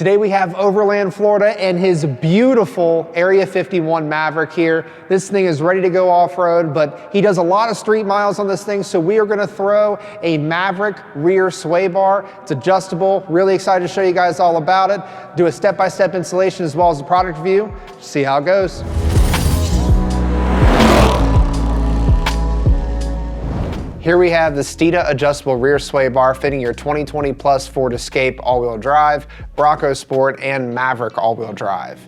Today we have Overland, Florida, and his beautiful Area 51 Maverick here. This thing is ready to go off-road, but he does a lot of street miles on this thing, so we are gonna throw a Maverick rear sway bar. It's adjustable. Really excited to show you guys all about it. Do a step-by-step installation as well as a product review. See how it goes. Here we have the Steeda adjustable rear sway bar fitting your 2020 Plus Ford Escape all-wheel drive, Bronco Sport, and Maverick all-wheel drive.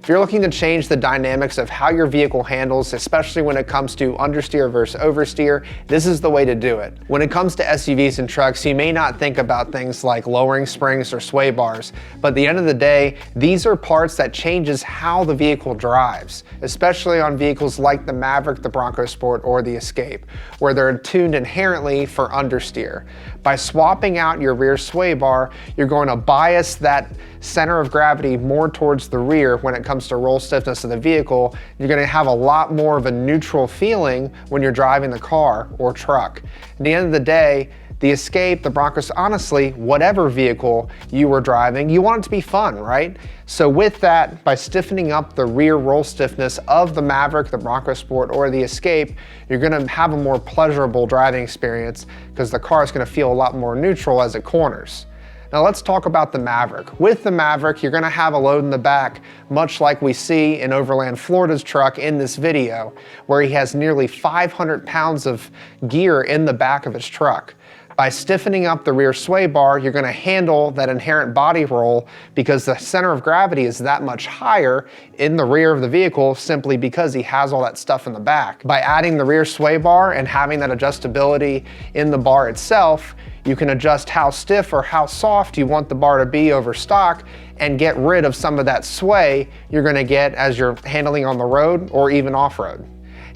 If you're looking to change the dynamics of how your vehicle handles, especially when it comes to understeer versus oversteer, this is the way to do it. When it comes to SUVs and trucks, you may not think about things like lowering springs or sway bars, but at the end of the day, these are parts that changes how the vehicle drives, especially on vehicles like the Maverick, the Bronco Sport, or the Escape, where they're tuned inherently for understeer. By swapping out your rear sway bar, you're going to bias that center of gravity more towards the rear when it comes to roll stiffness of the vehicle. You're going to have a lot more of a neutral feeling when you're driving the car or truck. At the end of the day, the Escape, the Broncos, honestly, whatever vehicle you were driving, you want it to be fun, right? So with that, by stiffening up the rear roll stiffness of the Maverick, the Bronco Sport, or the Escape, you're gonna have a more pleasurable driving experience because the car is gonna feel a lot more neutral as it corners. Now let's talk about the Maverick. With the Maverick, you're gonna have a load in the back, much like we see in Overland, Florida's truck in this video, where he has nearly 500 pounds of gear in the back of his truck. By stiffening up the rear sway bar, you're gonna handle that inherent body roll because the center of gravity is that much higher in the rear of the vehicle simply because he has all that stuff in the back. By adding the rear sway bar and having that adjustability in the bar itself, you can adjust how stiff or how soft you want the bar to be over stock and get rid of some of that sway you're gonna get as you're handling on the road or even off-road.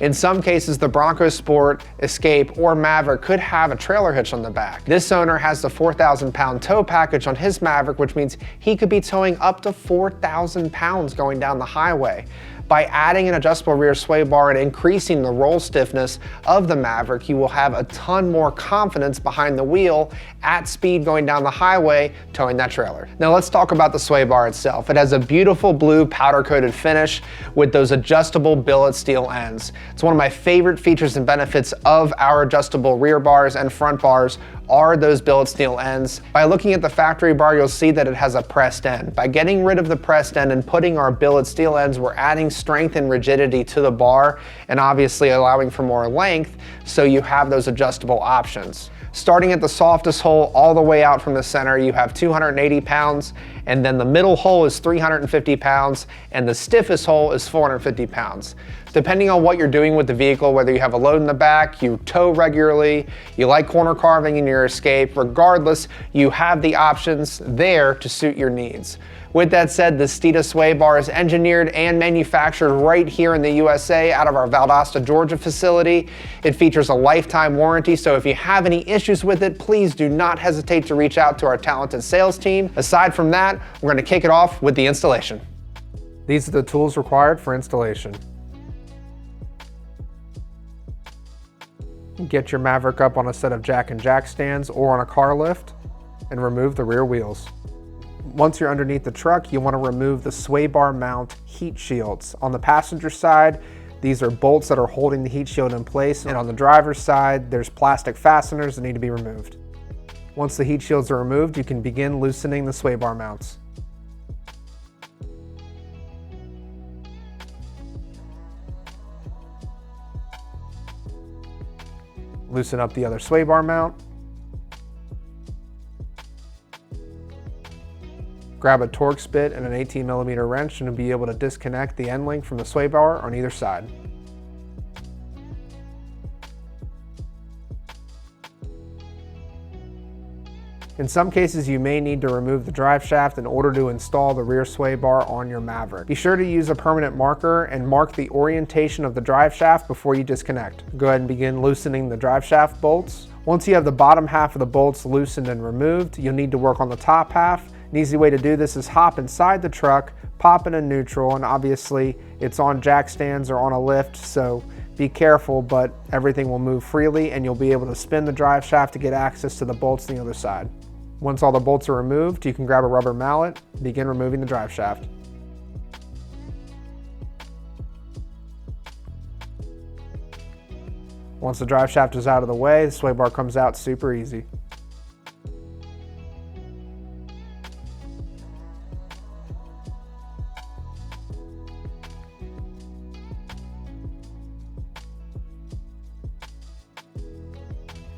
In some cases, the Bronco Sport, Escape, or Maverick could have a trailer hitch on the back. This owner has the 4,000 pound tow package on his Maverick, which means he could be towing up to 4,000 pounds going down the highway. By adding an adjustable rear sway bar and increasing the roll stiffness of the Maverick, you will have a ton more confidence behind the wheel at speed going down the highway, towing that trailer. Now let's talk about the sway bar itself. It has a beautiful blue powder-coated finish with those adjustable billet steel ends. It's one of my favorite features and benefits of our adjustable rear bars and front bars are those billet steel ends. By looking at the factory bar, you'll see that it has a pressed end. By getting rid of the pressed end and putting our billet steel ends, we're adding strength and rigidity to the bar and obviously allowing for more length, so you have those adjustable options. Starting at the softest hole all the way out from the center, you have 280 pounds, and then the middle hole is 350 pounds, and the stiffest hole is 450 pounds. Depending on what you're doing with the vehicle, whether you have a load in the back, you tow regularly, you like corner carving in your Escape, regardless, you have the options there to suit your needs. With that said, the Steeda sway bar is engineered and manufactured right here in the USA out of our Valdosta, Georgia facility. It features a lifetime warranty, so if you have any issues with it, please do not hesitate to reach out to our talented sales team. Aside from that, we're going to kick it off with the installation. These are the tools required for installation. Get your Maverick up on a set of jack and jack stands or on a car lift and remove the rear wheels. Once you're underneath the truck, you want to remove the sway bar mount heat shields. On the passenger side, these are bolts that are holding the heat shield in place, and on the driver's side, there's plastic fasteners that need to be removed. Once the heat shields are removed, you can begin loosening the sway bar mounts. Loosen up the other sway bar mount. Grab a Torx bit and an 18mm wrench and you'll be able to disconnect the end link from the sway bar on either side. In some cases, you may need to remove the drive shaft in order to install the rear sway bar on your Maverick. Be sure to use a permanent marker and mark the orientation of the drive shaft before you disconnect. Go ahead and begin loosening the drive shaft bolts. Once you have the bottom half of the bolts loosened and removed, you'll need to work on the top half. An easy way to do this is hop inside the truck, pop it in neutral, and obviously it's on jack stands or on a lift, so be careful, but everything will move freely and you'll be able to spin the drive shaft to get access to the bolts on the other side. Once all the bolts are removed, you can grab a rubber mallet, begin removing the drive shaft. Once the drive shaft is out of the way, the sway bar comes out super easy.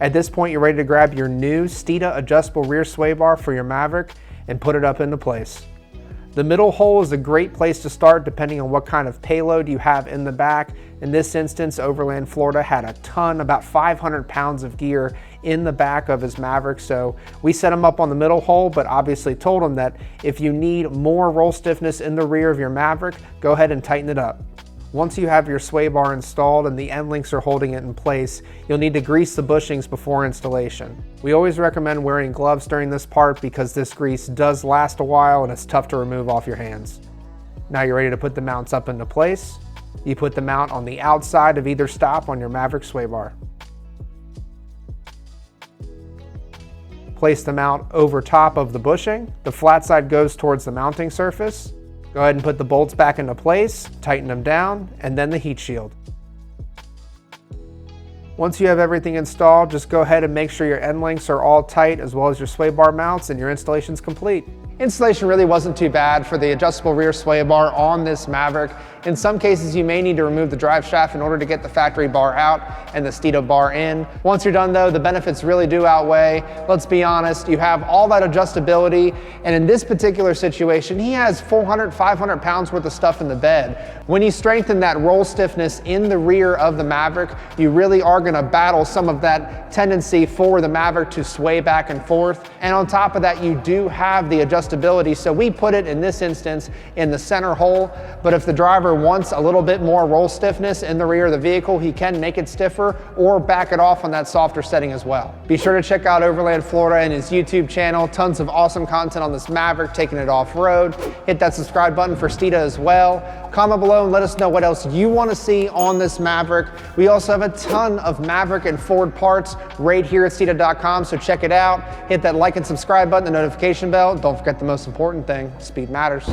At this point, you're ready to grab your new Steeda adjustable rear sway bar for your Maverick and put it up into place. The middle hole is a great place to start depending on what kind of payload you have in the back. In this instance, Overland Florida had a ton, about 500 pounds of gear in the back of his Maverick, so we set him up on the middle hole, but obviously told him that if you need more roll stiffness in the rear of your Maverick, go ahead and tighten it up. Once you have your sway bar installed and the end links are holding it in place, you'll need to grease the bushings before installation. We always recommend wearing gloves during this part because this grease does last a while and it's tough to remove off your hands. Now you're ready to put the mounts up into place. You put the mount on the outside of either stop on your Maverick sway bar. Place the mount over top of the bushing. The flat side goes towards the mounting surface. Go ahead and put the bolts back into place, tighten them down, and then the heat shield. Once you have everything installed, just go ahead and make sure your end links are all tight as well as your sway bar mounts, and your installation's complete. Installation really wasn't too bad for the adjustable rear sway bar on this Maverick. In some cases, you may need to remove the drive shaft in order to get the factory bar out and the Steeda bar in. Once you're done though, the benefits really do outweigh. Let's be honest, you have all that adjustability, and in this particular situation, he has 400, 500 pounds worth of stuff in the bed. When you strengthen that roll stiffness in the rear of the Maverick, you really are gonna battle some of that tendency for the Maverick to sway back and forth. And on top of that, you do have the adjustability. So we put it in this instance in the center hole, but if the driver wants a little bit more roll stiffness in the rear of the vehicle, he can make it stiffer or back it off on that softer setting as well. Be sure to check out Overland Florida and his YouTube channel. Tons of awesome content on this Maverick, taking it off-road. Hit that subscribe button for Steeda as well. Comment below and let us know what else you want to see on this Maverick. We also have a ton of Maverick and Ford parts right here at Steeda.com, so check it out. Hit that like and subscribe button, the notification bell. Don't forget the most important thing, speed matters.